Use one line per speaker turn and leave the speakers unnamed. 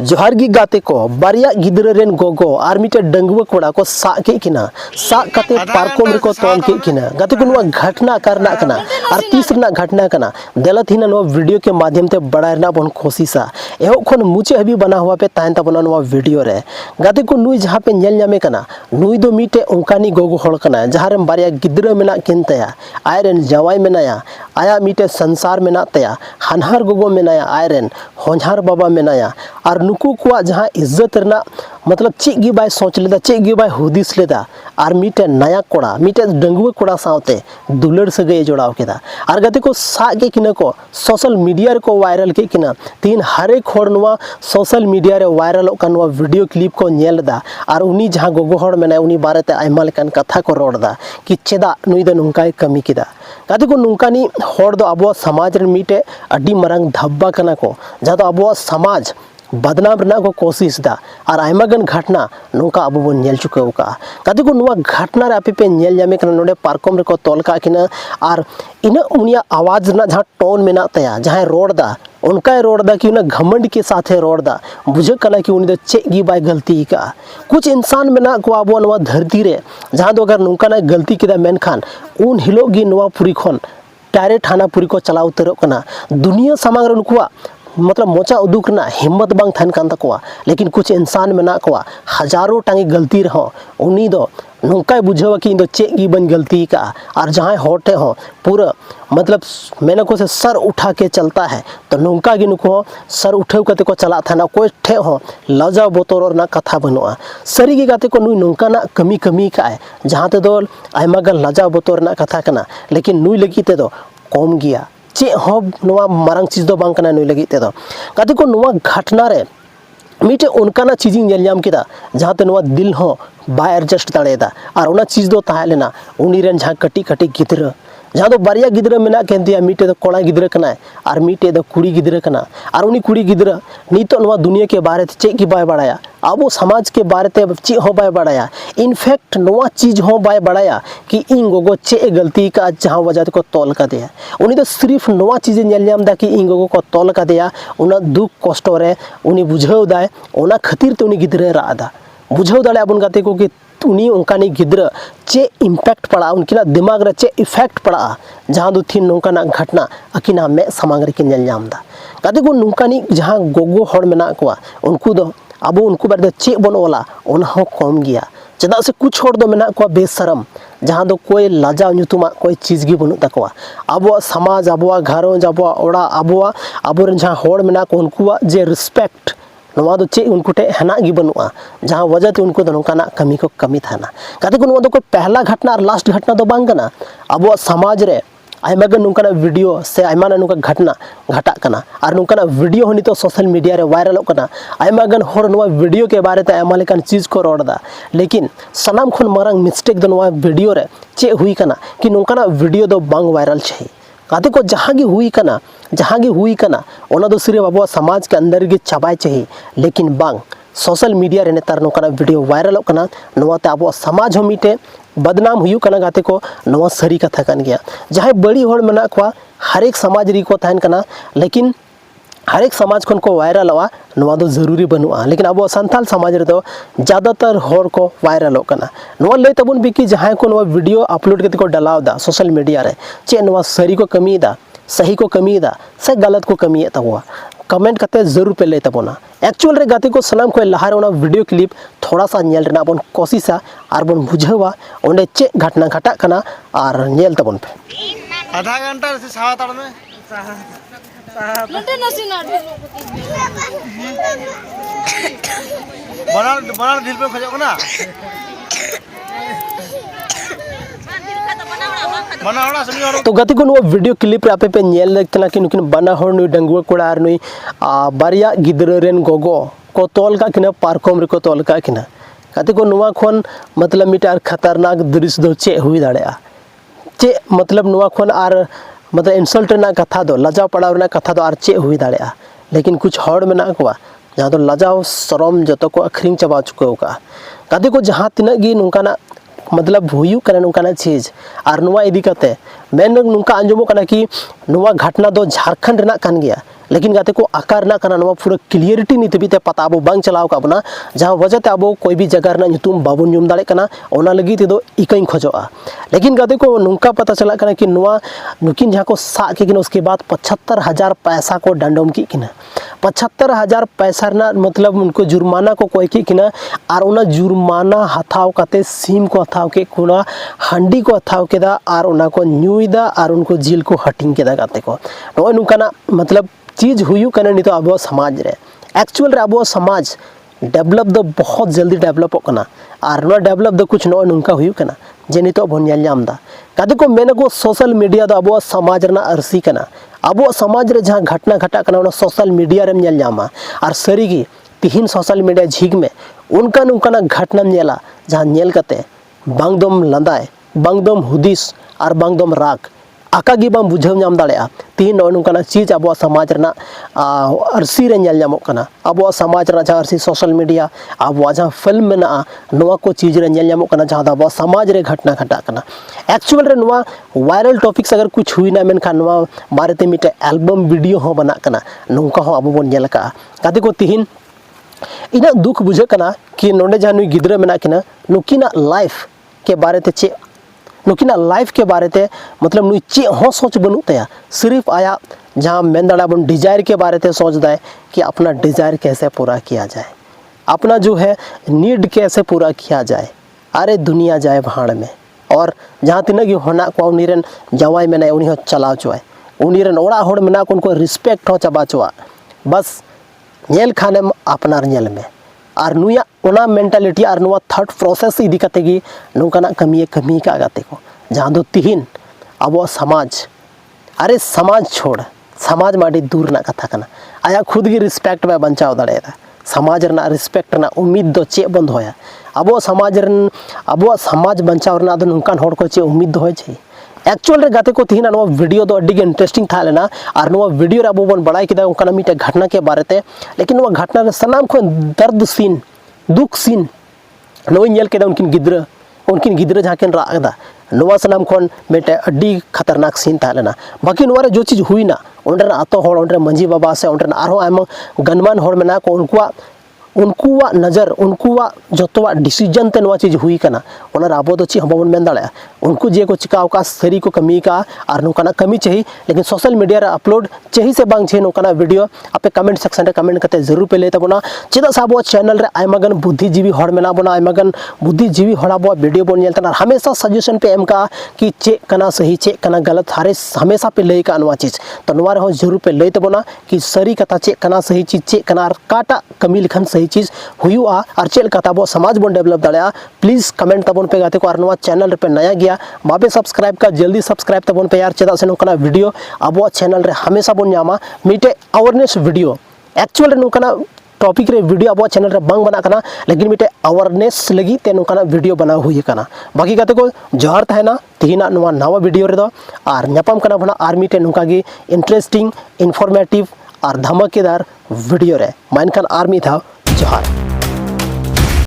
जोहार गी गाते को बारिया गिदरा रेन गोगो आर मिटे डंगुआ कोड़ा को सा के किना सा कते पार्कोम रिको तोल के किना गाते को नुआ घटना करना कना और तीसरा घटना कना देलत हिना नुआ वीडियो के माध्यम ते बड़ा रना बन कोशिशा एहो खन मुचे हबी बना हुआ पे ताहन तबना नुआ वीडियो रे गाते को नुई जहां पे नेल ᱧᱟᱢᱮ कना नुई दो मिटे उनकानी गोगो होड़ कना जहां रे बारिया गिदरा मेना किनतया आयरन जवाई मेनाया आया मिटे संसार मेना तया हनहार गोगो मेनाया आयरन होनहार बाबा मेनाया और नुकु को जहाँ इज्जत रना मतलब चेक गी बाय सोच लेदा चेक गी बाय हुदिस लेदा और मिटे नया कोड़ा मिटे डंगुआ कोड़ा सावते दुलड़ सगे जोड़ाव केदा और गते को सा के किना को सोशल मीडिया को वायरल के किना तीन हर एक होड़ नुआ सोशल मीडिया रे वायरल नुआ वीडियो क्लिप को नेलदा और उनी जहाँ गोगो होड़ मेना उनी बारेते आयमा लेकान कथा को रोड़दा कि चेदा नुई दो नुंकाय कमी केदा गाते को नुंकानी होड़ दो अबो समाज रे मिटे अड्डी मरंग धब्बा कना को जहाँ तो अबो समाज बदनाम रना को कोशिश दा और आयमागन घटना नोका अब बन नेल चुके का गाते को नुआ घटना रे आपे पे नेल जामे कना नोडे पार्कम रे को तोल का किना और इना उनिया आवाज ना जहाँ टोन मेना तया जहाँ रोड दा उनका रोड दा कि उन्हें घमंड के साथ रोड दा बुझे कना कि उन्हें चेक गी बाय गलती का कुछ इंसान में ना को अब नुआ धरती रे जहाँ दो अगर नुका ना गलती किदा मेन खान उन हिलोग गी नुआ पुरी खन डायरेक्ट थाना पुरी को चला उतरो कना दुनिया सामांग रे उनकुआ मतलब मोचा उदुक ना हिम्मत बांग थान कान तकवा लेकिन कुछ इंसान में ना कवा हजारों टांगी गलती रहो उनी दो नुकाय बुझावा कि दो चेक गी बन गलती का और जहाँ होटे हो पूरा मतलब मैंने को से सर उठा के चलता है तो नुका गी नुको सर उठे कते को चला था ना कोई ठे हो लजा बोतोर और ना कथा बनुआ सरी गी गाते को नुई नुका ना कमी कमी का है जहाँ ते दो आयमा गन लजा बोतोर ना कथा कना लेकिन नुई लगी ते दो कम गया चे हो नुआ मारंग चीज दो बांग कना नुई लगी ते दो गाते को नुआ घटना रे मिटे उनकाना चीजिंग नेल ᱧᱟᱢ केदा जहाँ ते नुआ दिल हो बाय एडजस्ट दाड़ेदा और उना चीज दो ताहे लेना उनी रेन जहाँ कटी कटी गिदरा जहाँ दो बारिया गिदरा मेना केंदिया मिटे दो कोड़ा गिदरा कना और मिटे दो कुड़ी गिदरा कना और उनी कुड़ी गिदरा नितो नुआ दुनिया के बारे ते चेक की बाय बाड़ाया अब समाज के बारे ते चे हो बाय बाड़ाया इनफैक्ट नुआ चीज हो बाय बाड़ाया कि इन गोगो चे गलती का जहाँ वजह को तोल का दिया उनी तो सिर्फ नुआ चीज नेल ᱧᱟᱢ दा कि इन गोगो को तोल का दिया उना दुख कष्ट रे उनी बुझाव दाय उना खातिर ते उनी गिदरा रादा बुझाव दाले अपन गाते को कि उनी उनकानी गिदरा चे इम्पैक्ट पड़ा उनकिना दिमाग रे चे इफेक्ट पड़ा जहाँ दो थी नौकाना घटना अकिना में समांग रे नेल ᱧᱟᱢ दा गाते को नौकानी जहाँ गोगो होड़ मेना को उनको दो अब उनको बारे चे बन ओला उन हो कम गया चदा से कुछ होड़ दो मेना को बेशरम जहाँ दो कोई लाजा नुतुमा कोई चीज गी बनु तकवा अब समाज अब घरों अब ओड़ा अब जहाँ होड़ मेना को उनको जे रिस्पेक्ट नवा दो चे उनको टे हना गी बनुआ जहाँ वजह ते उनको नौकाना कमी को कमी थाना कहते को नवा दो कोई पहला घटना और लास्ट घटना दो बांग कना अब समाज रे आयमागन नुकाना वीडियो से आयमाना नुका घटना घटा कना और नुकाना वीडियो होनी तो सोशल मीडिया रे वायरल कना आयमागन होर नुआ वीडियो के बारे ते आयमा लेकान चीज को रोड़दा लेकिन सनाम खन मारंग मिस्टेक दो नुआ वीडियो रे चे हुई कना कि नुकाना वीडियो दो बांग वायरल छे कहते को जहाँ गी हुई कना ओना दो सिर्फ अब समाज के अंदर गे चाबाय चाहिए लेकिन बांग सोशल मीडिया रे नेतार नोकाना वीडियो वायरल कना नोते अब समाज हो मिटे बदनाम हुई कना गाते को नवा सरी कथा कन गया जहाँ बड़ी होड़ मेना को हर एक समाज री को तहन कना लेकिन हर एक समाज खन को वायरल हुआ नवा दो जरूरी बनुआ लेकिन अब संथाल समाज रे दो ज़्यादातर होड़ को वायरल कना नवा लय तबन बिकी जहाँ को नवा वीडियो अपलोड करते को डलाव दा सोशल मीडिया रे चे नवा सरी को कमी दा सही को कमी दा से गलत को कमी तबुआ कमेंट करते जरूर पे ले तबोना एक्चुअल रे गाते को सनाम को लहार ओना वीडियो क्लिप थोड़ा सा नेल रेना बन कोशिशा और बन बुझावा ओंडे चे घटना घटा कना और नेल तबन पे
आधा घंटा से सावा ताड़ में
लटे नसीना
बना दिल पे खजो ना
तो गति को नुआ वीडियो क्लिप रे आपे पे नेल लेकना कि नुकिन बना होड़ नुई डंगुआ कोड़ा और नुई बारिया गिदरा रेन गोगो को तोल का किना पार्कोम रे को तोल का किना गति को नुआ खन मतलब मिटार खतरनाक दृश्य दो चे हुई दाड़ेया चे मतलब नुआ खन और मतलब इंसल्ट ना कथा दो लजाव पड़ाव ना कथा दो और चे हुई दाड़ेया लेकिन कुछ होड़ में ना को जहाँ तो लजाव शरम जो को अखरिंग चबा चुके का गति को जहाँ तीना गी नुकाना मतलब हुई कना नुकाना चीज और नुआ इदी कते मैं नुका अंजमो कना कि नुआ घटना दो झारखंड रेना कान गया लेकिन गाते को आकार ना कना नवा पूरा क्लियरिटी नित बीते पता अब बांग चलाव का बना जहां वजह ते अब कोई भी जगह ना ᱧᱩᱛᱩᱢ बाबन जुम दाड़े कना ओना लगी ते दो इकई खोजोआ लेकिन गाते को नुंका पता चला कना कि नवा नुकिन जहां को सा के उसके बाद 75,000 पैसा को दंडम की किना 75,000 पैसा ना मतलब उनको जुर्माना को कोई की किना और उना जुर्माना हथाव काते सीम को हथाव के कुना हांडी को हथाव केदा और उना को न्यूइदा और उनको जिल को हटिंग केदा गाते को नो नुकाना मतलब चीज हुई कना नितो अब समाज रे एक्चुअल रे अब समाज डेवलप दो बहुत जल्दी डेवलप होना और नो डेवलप दो कुछ नो नुका हुई कना जे नितो बन नेल जामदा कदे को मेने को सोशल मीडिया दो अब समाज रना अरसी कना अब समाज रे जहां घटना घटा कना उना सोशल मीडिया रे नेल जामा और सरी की तिहिन सोशल मीडिया झिग में उनका नुकाना घटना नेला जहां नेल कते बांगदम लंदाय बांगदम हुदिस और बांगदम राग आका गी बाम बुझाव नाम दाड़ेया तीन नुकाना चीज अब समाज रना अरसी रे नेल नामो कना अब समाज रना अरसी सोशल मीडिया अब जहां फिल्म में ना नवा को चीज रे नेल नामो कना जहां अब समाज रे घटना घटा कना एक्चुअल रे नवा वायरल टॉपिक्स अगर कुछ हुई ना मेनखान नवा बारेते मिटे एल्बम वीडियो हो बना कना नुका हो अब बन नेल का काते को तिहिन इना दुख बुझे कना कि नोंडे जहां नुई गिद्रा मेना किना नुकिना लाइफ के बारेते चे नुकिना लाइफ के बारे मतलब नुई चे हो सोच बनू तया सिर्फ आया जहाँ मेन दाड़ा बन डिजायर के बारे ते सोचता है कि अपना डिजायर कैसे पूरा किया जाए अपना जो है नीड कैसे पूरा किया जाए अरे दुनिया जाए भाड़ में और जहाँ तीना की होना को उनीरन जवाई में नहीं उन्हीं चलाव चुआए उनीरन ओड़ा होड़ में ना उनको रिस्पेक्ट हो चबा चुआ बस नेल खाने में अपनार नेल में और नुया उना मेंटालिटी और नुआ थर्ड प्रोसेस इदी कते गी नुकाना कमी का गाते को जहाँ दो तिहिन अब समाज अरे समाज छोड़ समाज माडी दूर ना कथा कना आया खुद की रिस्पेक्ट में बचाव दाड़ेदा समाज रना रिस्पेक्ट ना उम्मीद दो चे बंद होया अब समाज बचाव रना दो नुकान होड़ को चे उम्मीद होय छे एक्चुअल रे गाते को तिहिना नो वीडियो दो अड्डी इंटरेस्टिंग था लेना और नो वीडियो रे अब बन बड़ाई किदा उनका मिटे घटना के बारे ते लेकिन वो घटना रे सनाम को दर्द सीन दुख सीन नो नेल केदा उनकिन गिद्रा जहां किन रागदा नोवा सनाम खन मिटे अड्डी खतरनाक सीन था लेना बाकी नोवा रे जो चीज हुई ना ओंडर आतो होड़ ओंडर मंजी बाबा से ओंडर आरो आयमा गनमान होड़ में ना को उनकुआ नज़र उनकुआ जोतवा डिसीजन ते नोवा चीज हुई कना ओनर आबो दो ची हम बन मेन दाड़े उनको जे को चिकाव का सरी को कमी का और नोकाना कमी चाहिए लेकिन सोशल मीडिया रे अपलोड चाहिए से बांग छे नोकाना वीडियो आपे कमेंट सेक्शन रे कमेंट करते जरूर पे ले तबना चेदा सा आबो चैनल रे आयमागन बुद्धिजीवी हड़ मेना बना आयमागन बुद्धिजीवी हड़ आबो वीडियो बन नेल तना हमेशा सजेशन पे एम का कि चे कना सही चे कना गलत हारे हमेशा पे ले का नोवा चीज तो नोवा रे जरूर पे ले तबना कि सरी कथा चे कना सही चीज चे कना काटा कमी लिखन सही चीज हुआ और चेल कथा बो समाज बन डेवलप दाड़ा प्लीज कमेंट तबन पे गाते को और नवा चैनल पे नया गया बाबे सब्सक्राइब का जल्दी सब्सक्राइब तबन पे यार चेदा से नोकना वीडियो अब चैनल रे हमेशा बन नामा मिटे अवेयरनेस वीडियो एक्चुअल रे नोकना टॉपिक रे वीडियो अब चैनल रे बांग बना कना लेकिन मिटे अवेयरनेस लगी ते नोकना वीडियो बना हुई कना बाकी गाते को जोहार तहना तिहिना नवा नवा वीडियो रे दो और न्यापाम कना भना आर मिटे नोका गी इंटरेस्टिंग इन्फॉर्मेटिव और धमाकेदार वीडियो रे मानखान आर्मी था जोहार।